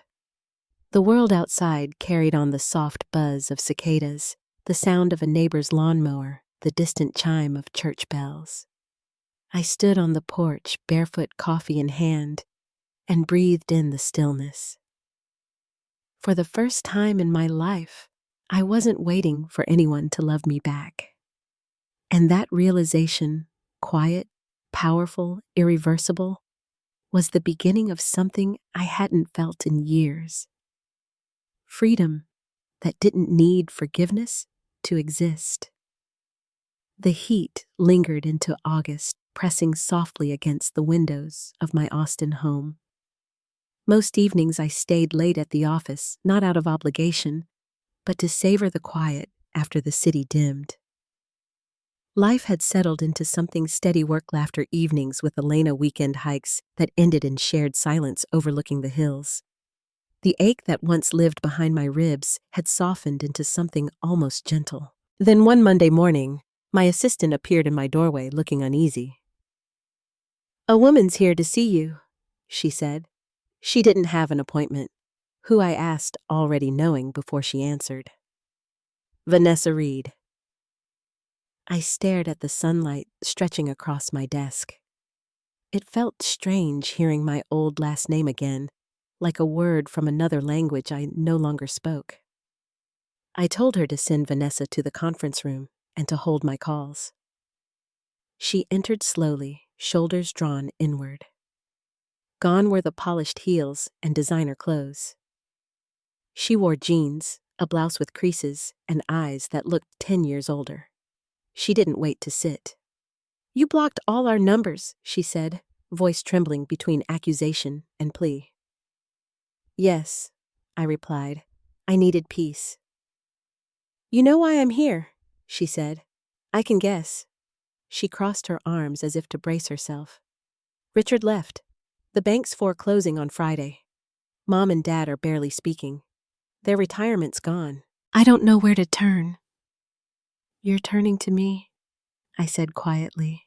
The world outside carried on the soft buzz of cicadas, the sound of a neighbor's lawnmower, the distant chime of church bells. I stood on the porch, barefoot, coffee in hand, and breathed in the stillness. For the first time in my life, I wasn't waiting for anyone to love me back. And that realization, quiet, powerful, irreversible, was the beginning of something I hadn't felt in years. Freedom that didn't need forgiveness to exist. The heat lingered into August, pressing softly against the windows of my Austin home. Most evenings I stayed late at the office, not out of obligation, but to savor the quiet after the city dimmed. Life had settled into something steady, work-laughter evenings with Elena, weekend hikes that ended in shared silence overlooking the hills. The ache that once lived behind my ribs had softened into something almost gentle. Then one Monday morning, my assistant appeared in my doorway looking uneasy. "A woman's here to see you," she said. She didn't have an appointment. Who, I asked, already knowing before she answered. "Vanessa Reed." I stared at the sunlight stretching across my desk. It felt strange hearing my old last name again, like a word from another language I no longer spoke. I told her to send Vanessa to the conference room and to hold my calls. She entered slowly, shoulders drawn inward. Gone were the polished heels and designer clothes. She wore jeans, a blouse with creases, and eyes that looked 10 years older. She didn't wait to sit. "You blocked all our numbers," she said, voice trembling between accusation and plea. "Yes," I replied. "I needed peace." "You know why I'm here," she said. "I can guess." She crossed her arms as if to brace herself. "Richard left. The bank's foreclosing on Friday. Mom and Dad are barely speaking. Their retirement's gone. I don't know where to turn." "You're turning to me," I said quietly.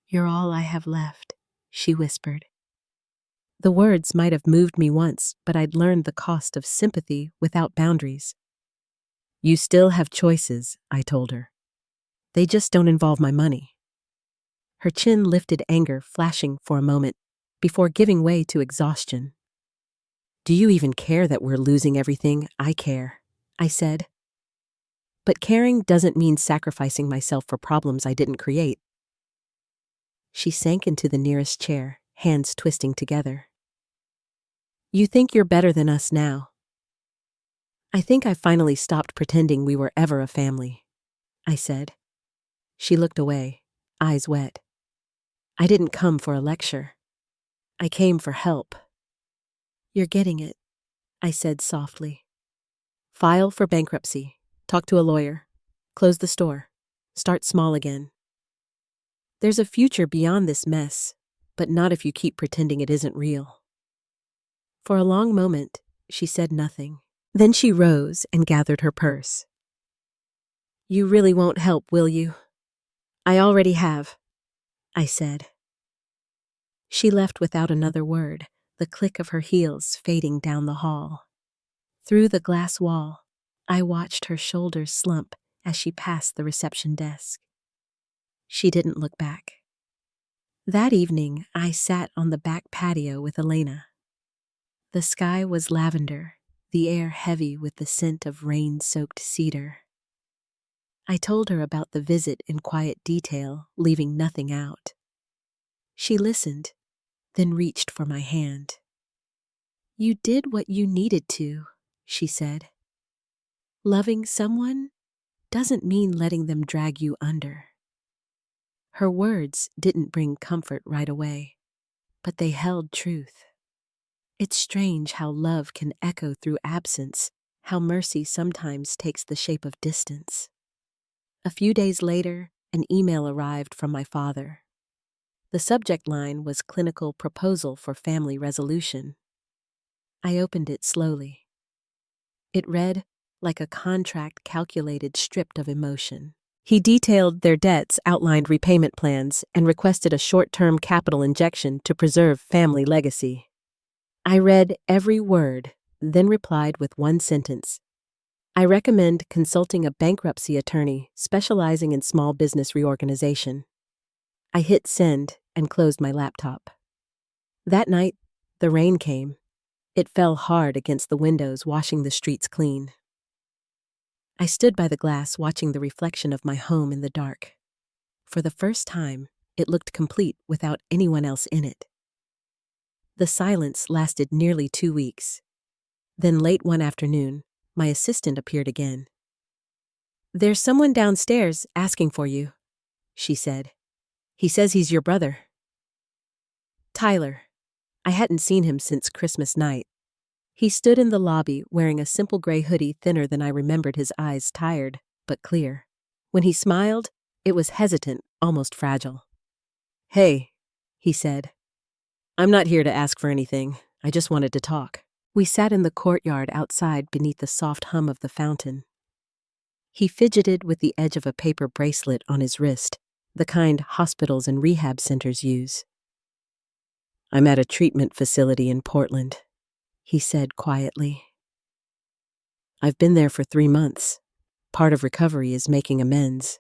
"You're all I have left," she whispered. The words might have moved me once, but I'd learned the cost of sympathy without boundaries. "You still have choices," I told her. "They just don't involve my money." Her chin lifted, anger flashing for a moment, before giving way to exhaustion. "Do you even care that we're losing everything? I care," I said. "But caring doesn't mean sacrificing myself for problems I didn't create." She sank into the nearest chair, hands twisting together. "You think you're better than us now." "I think I finally stopped pretending we were ever a family," I said. She looked away, eyes wet. "I didn't come for a lecture. I came for help." "You're getting it," I said softly. "File for bankruptcy. Talk to a lawyer. Close the store. Start small again." There's a future beyond this mess, but not if you keep pretending it isn't real. For a long moment, she said nothing. Then she rose and gathered her purse. You really won't help, will you? I already have, I said. She left without another word, the click of her heels fading down the hall. Through the glass wall, I watched her shoulders slump as she passed the reception desk. She didn't look back. That evening, I sat on the back patio with Elena. The sky was lavender, the air heavy with the scent of rain-soaked cedar. I told her about the visit in quiet detail, leaving nothing out. She listened, then reached for my hand. You did what you needed to, she said. Loving someone doesn't mean letting them drag you under. Her words didn't bring comfort right away, but they held truth. It's strange how love can echo through absence, how mercy sometimes takes the shape of distance. A few days later, an email arrived from my father. The subject line was Clinical Proposal for Family Resolution. I opened it slowly. It read like a contract calculated stripped of emotion. He detailed their debts, outlined repayment plans, and requested a short-term capital injection to preserve family legacy. I read every word, then replied with one sentence. I recommend consulting a bankruptcy attorney specializing in small business reorganization. I hit send and closed my laptop. That night, the rain came. It fell hard against the windows, washing the streets clean. I stood by the glass watching the reflection of my home in the dark. For the first time, it looked complete without anyone else in it. The silence lasted nearly 2 weeks. Then late one afternoon, my assistant appeared again. There's someone downstairs asking for you, she said. He says he's your brother. Tyler. I hadn't seen him since Christmas night. He stood in the lobby wearing a simple gray hoodie thinner than I remembered, his eyes tired, but clear. When he smiled, it was hesitant, almost fragile. Hey, he said. I'm not here to ask for anything. I just wanted to talk. We sat in the courtyard outside beneath the soft hum of the fountain. He fidgeted with the edge of a paper bracelet on his wrist, the kind hospitals and rehab centers use. I'm at a treatment facility in Portland, he said quietly. I've been there for 3 months. Part of recovery is making amends.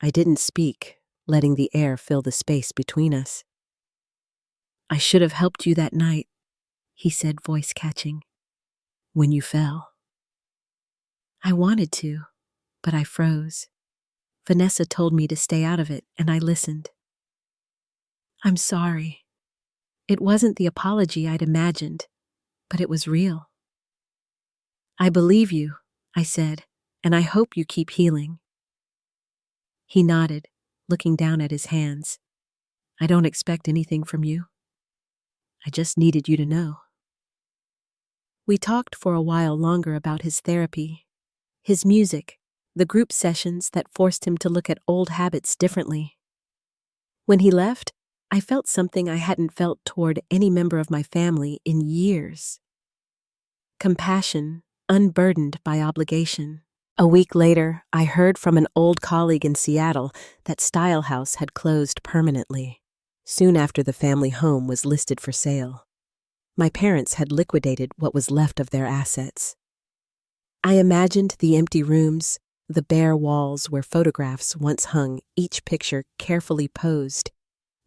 I didn't speak, letting the air fill the space between us. I should have helped you that night, he said, voice catching, when you fell. I wanted to, but I froze. Vanessa told me to stay out of it, and I listened. I'm sorry. It wasn't the apology I'd imagined, but it was real. I believe you, I said, and I hope you keep healing. He nodded, looking down at his hands. I don't expect anything from you. I just needed you to know. We talked for a while longer about his therapy, his music, the group sessions that forced him to look at old habits differently. When he left, I felt something I hadn't felt toward any member of my family in years. Compassion, unburdened by obligation. A week later, I heard from an old colleague in Seattle that Style House had closed permanently, soon after the family home was listed for sale. My parents had liquidated what was left of their assets. I imagined the empty rooms, the bare walls where photographs once hung, each picture carefully posed,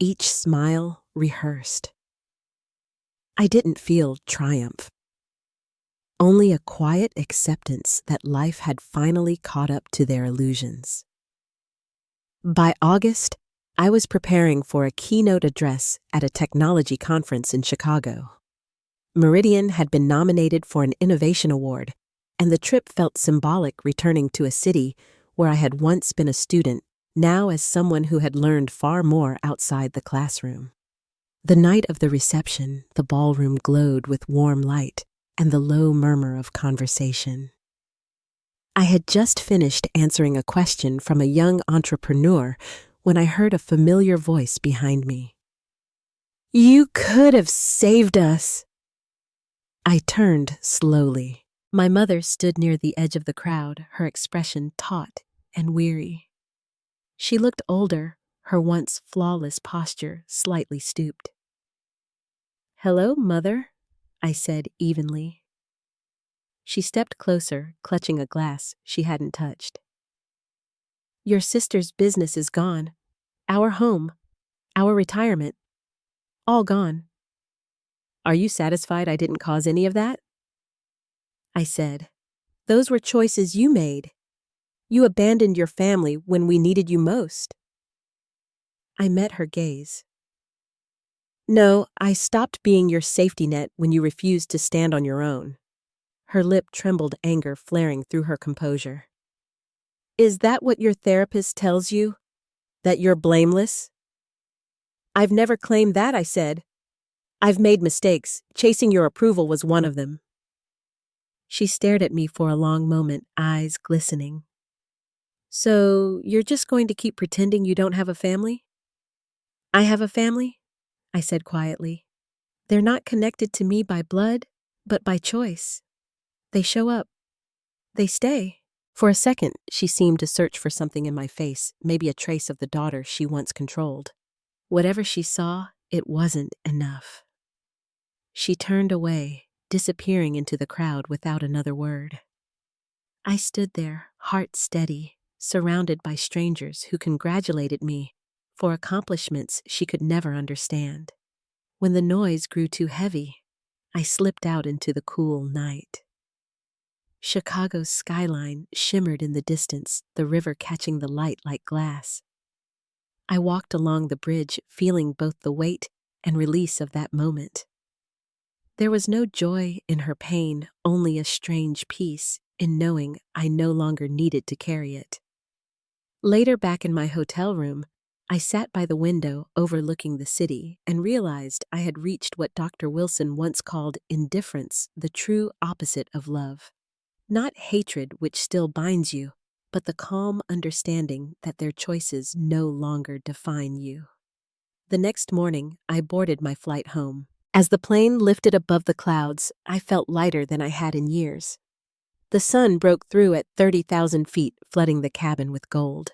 each smile rehearsed. I didn't feel triumph, only a quiet acceptance that life had finally caught up to their illusions. By August, I was preparing for a keynote address at a technology conference in Chicago. Meridian had been nominated for an Innovation Award, and the trip felt symbolic, returning to a city where I had once been a student, now as someone who had learned far more outside the classroom. The night of the reception, the ballroom glowed with warm light and the low murmur of conversation. I had just finished answering a question from a young entrepreneur when I heard a familiar voice behind me. "You could have saved us." I turned slowly. My mother stood near the edge of the crowd, her expression taut and weary. She looked older, her once flawless posture slightly stooped. "Hello, Mother," I said evenly. She stepped closer, clutching a glass she hadn't touched. "Your sister's business is gone. Our home, our retirement, all gone. Are you satisfied I didn't cause any of that?" I said, "Those were choices you made. You abandoned your family when we needed you most." I met her gaze. "No, I stopped being your safety net when you refused to stand on your own." Her lip trembled, anger flaring through her composure. "Is that what your therapist tells you? That you're blameless?" "I've never claimed that," I said. "I've made mistakes. Chasing your approval was one of them." She stared at me for a long moment, eyes glistening. "So you're just going to keep pretending you don't have a family?" "I have a family," I said quietly. "They're not connected to me by blood, but by choice. They show up. They stay." For a second, she seemed to search for something in my face, maybe a trace of the daughter she once controlled. Whatever she saw, it wasn't enough. She turned away, disappearing into the crowd without another word. I stood there, heart steady, surrounded by strangers who congratulated me for accomplishments she could never understand. When the noise grew too heavy, I slipped out into the cool night. Chicago's skyline shimmered in the distance, the river catching the light like glass. I walked along the bridge, feeling both the weight and release of that moment. There was no joy in her pain, only a strange peace in knowing I no longer needed to carry it. Later, back in my hotel room, I sat by the window overlooking the city and realized I had reached what Dr. Wilson once called indifference, the true opposite of love. Not hatred, which still binds you, but the calm understanding that their choices no longer define you. The next morning, I boarded my flight home. As the plane lifted above the clouds, I felt lighter than I had in years. The sun broke through at 30,000 feet, flooding the cabin with gold.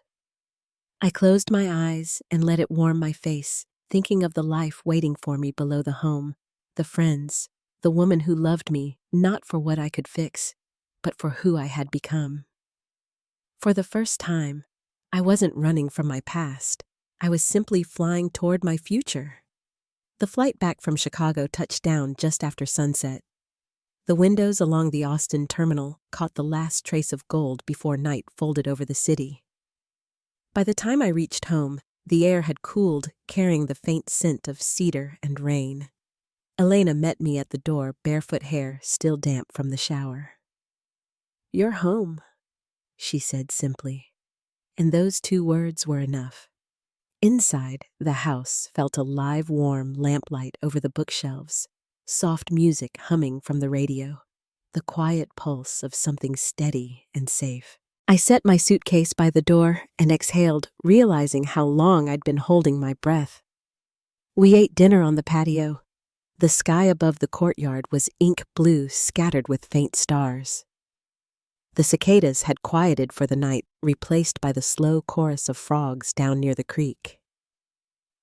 I closed my eyes and let it warm my face, thinking of the life waiting for me below the home, the friends, the woman who loved me, not for what I could fix, but for who I had become. For the first time, I wasn't running from my past. I was simply flying toward my future. The flight back from Chicago touched down just after sunset. The windows along the Austin terminal caught the last trace of gold before night folded over the city. By the time I reached home, the air had cooled, carrying the faint scent of cedar and rain. Elena met me at the door, barefoot hair still damp from the shower. "You're home," she said simply, and those two words were enough. Inside, the house felt a live, warm lamplight over the bookshelves, soft music humming from the radio, the quiet pulse of something steady and safe. I set my suitcase by the door and exhaled, realizing how long I'd been holding my breath. We ate dinner on the patio. The sky above the courtyard was ink blue, scattered with faint stars. The cicadas had quieted for the night, replaced by the slow chorus of frogs down near the creek.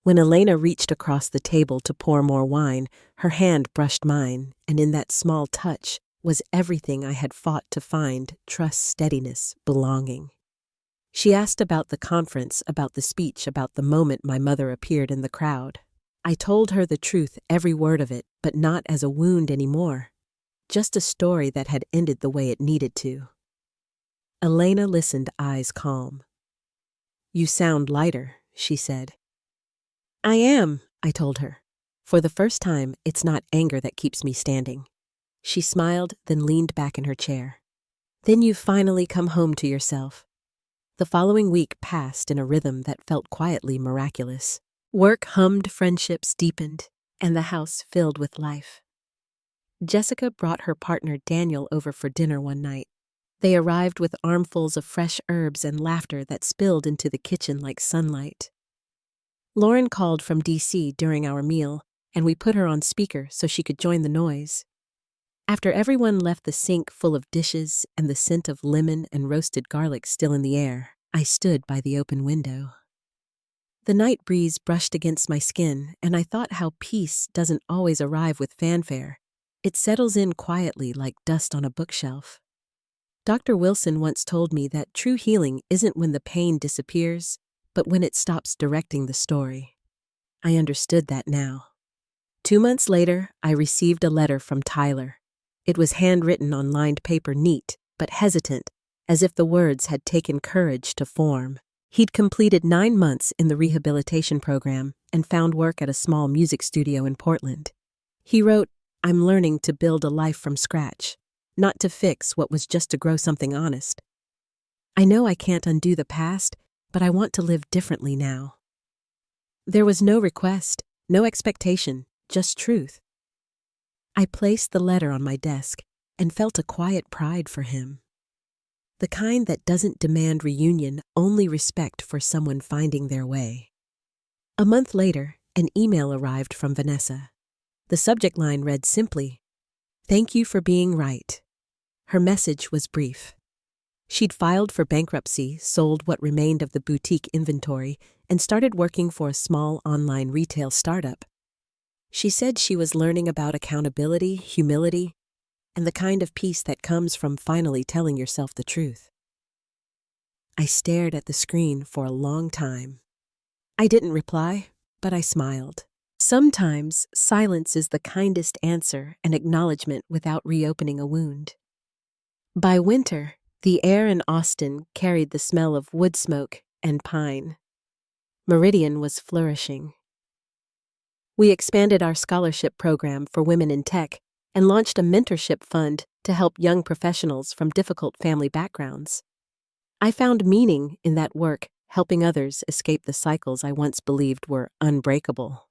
When Elena reached across the table to pour more wine, her hand brushed mine, and in that small touch was everything I had fought to find: trust, steadiness, belonging. She asked about the conference, about the speech, about the moment my mother appeared in the crowd. I told her the truth, every word of it, but not as a wound anymore. Just a story that had ended the way it needed to. Elena listened, eyes calm. "You sound lighter," she said. "I am," I told her. "For the first time, it's not anger that keeps me standing." She smiled, then leaned back in her chair. "Then you've finally come home to yourself." The following week passed in a rhythm that felt quietly miraculous. Work hummed, friendships deepened, and the house filled with life. Jessica brought her partner Daniel over for dinner one night. They arrived with armfuls of fresh herbs and laughter that spilled into the kitchen like sunlight. Lauren called from DC during our meal, and we put her on speaker so she could join the noise. After everyone left the sink full of dishes and the scent of lemon and roasted garlic still in the air, I stood by the open window. The night breeze brushed against my skin, and I thought how peace doesn't always arrive with fanfare. It settles in quietly like dust on a bookshelf. Dr. Wilson once told me that true healing isn't when the pain disappears, but when it stops directing the story. I understood that now. 2 months later, I received a letter from Tyler. It was handwritten on lined paper, neat but hesitant, as if the words had taken courage to form. He'd completed 9 months in the rehabilitation program and found work at a small music studio in Portland. He wrote, "I'm learning to build a life from scratch, not to fix what was just to grow something honest. I know I can't undo the past, but I want to live differently now." There was no request, no expectation, just truth. I placed the letter on my desk and felt a quiet pride for him. The kind that doesn't demand reunion, only respect for someone finding their way. A month later, an email arrived from Vanessa. The subject line read simply, "Thank you for being right." Her message was brief. She'd filed for bankruptcy, sold what remained of the boutique inventory, and started working for a small online retail startup. She said she was learning about accountability, humility, and the kind of peace that comes from finally telling yourself the truth. I stared at the screen for a long time. I didn't reply, but I smiled. Sometimes silence is the kindest answer, an acknowledgement without reopening a wound. By winter, the air in Austin carried the smell of wood smoke and pine. Meridian was flourishing. We expanded our scholarship program for women in tech and launched a mentorship fund to help young professionals from difficult family backgrounds. I found meaning in that work, helping others escape the cycles I once believed were unbreakable.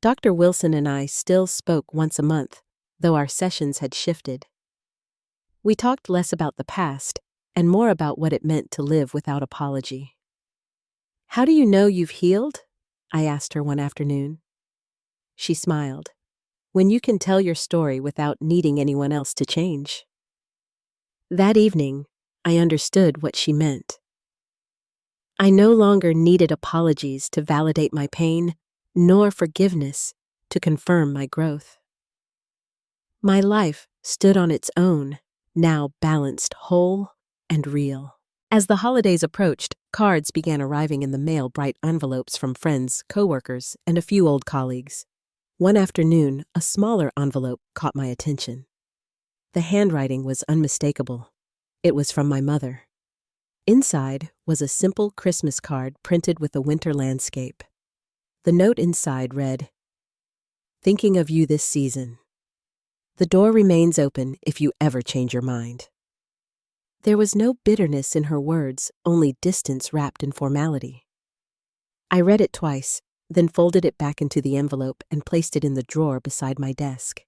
Dr. Wilson and I still spoke once a month, though our sessions had shifted. We talked less about the past and more about what it meant to live without apology. "How do you know you've healed?" I asked her one afternoon. She smiled. "When you can tell your story without needing anyone else to change." That evening, I understood what she meant. I no longer needed apologies to validate my pain, nor forgiveness to confirm my growth. My life stood on its own, now balanced, whole, and real. As the holidays approached, cards began arriving in the mail, bright envelopes from friends, coworkers, and a few old colleagues. One afternoon, a smaller envelope caught my attention. The handwriting was unmistakable. It was from my mother. Inside was a simple Christmas card printed with a winter landscape. The note inside read, "Thinking of you this season. The door remains open if you ever change your mind." There was no bitterness in her words, only distance wrapped in formality. I read it twice, then folded it back into the envelope and placed it in the drawer beside my desk.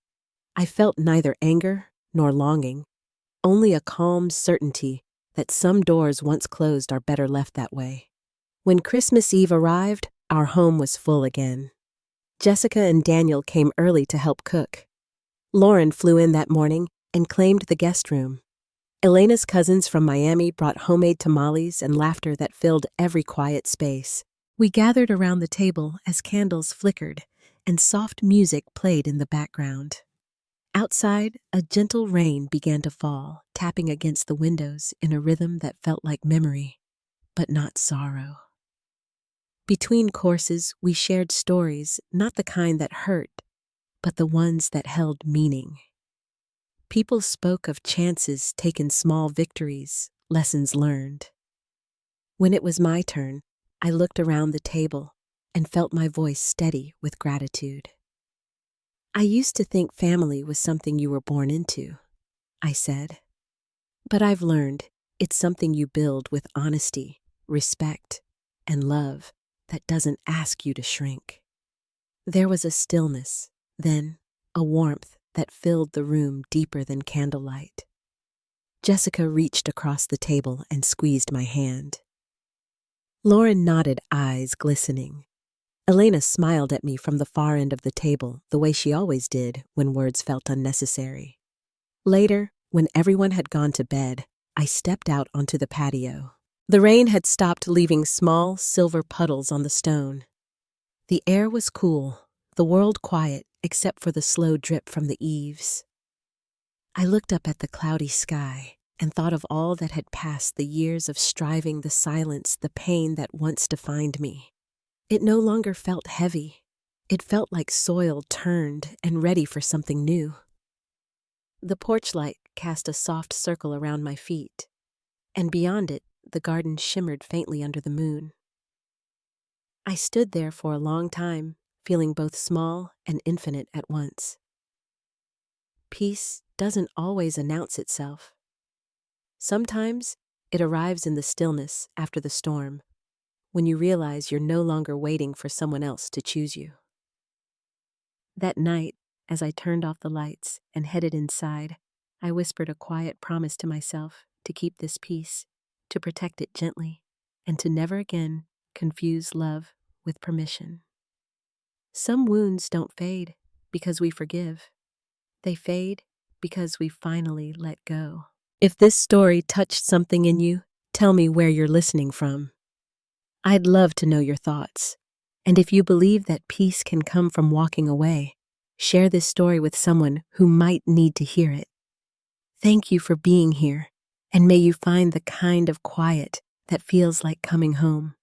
I felt neither anger nor longing, only a calm certainty that some doors once closed are better left that way. When Christmas Eve arrived, our home was full again. Jessica and Daniel came early to help cook. Lauren flew in that morning and claimed the guest room. Elena's cousins from Miami brought homemade tamales and laughter that filled every quiet space. We gathered around the table as candles flickered and soft music played in the background. Outside, a gentle rain began to fall, tapping against the windows in a rhythm that felt like memory, but not sorrow. Between courses, we shared stories, not the kind that hurt, but the ones that held meaning. People spoke of chances taken, small victories, lessons learned. When it was my turn, I looked around the table and felt my voice steady with gratitude. "I used to think family was something you were born into," I said. "But I've learned it's something you build with honesty, respect, and love that doesn't ask you to shrink." There was a stillness, then a warmth that filled the room deeper than candlelight. Jessica reached across the table and squeezed my hand. Lauren nodded, eyes glistening. Elena smiled at me from the far end of the table, the way she always did when words felt unnecessary. Later, when everyone had gone to bed, I stepped out onto the patio. The rain had stopped, leaving small, silver puddles on the stone. The air was cool, the world quiet except for the slow drip from the eaves. I looked up at the cloudy sky and thought of all that had passed, the years of striving, the silence, the pain that once defined me. It no longer felt heavy. It felt like soil turned and ready for something new. The porch light cast a soft circle around my feet, and beyond it, the garden shimmered faintly under the moon. I stood there for a long time, feeling both small and infinite at once. Peace doesn't always announce itself. Sometimes it arrives in the stillness after the storm, when you realize you're no longer waiting for someone else to choose you. That night, as I turned off the lights and headed inside, I whispered a quiet promise to myself to keep this peace, to protect it gently, and to never again confuse love with permission. Some wounds don't fade because we forgive. They fade because we finally let go. If this story touched something in you, tell me where you're listening from. I'd love to know your thoughts. And if you believe that peace can come from walking away, share this story with someone who might need to hear it. Thank you for being here, and may you find the kind of quiet that feels like coming home.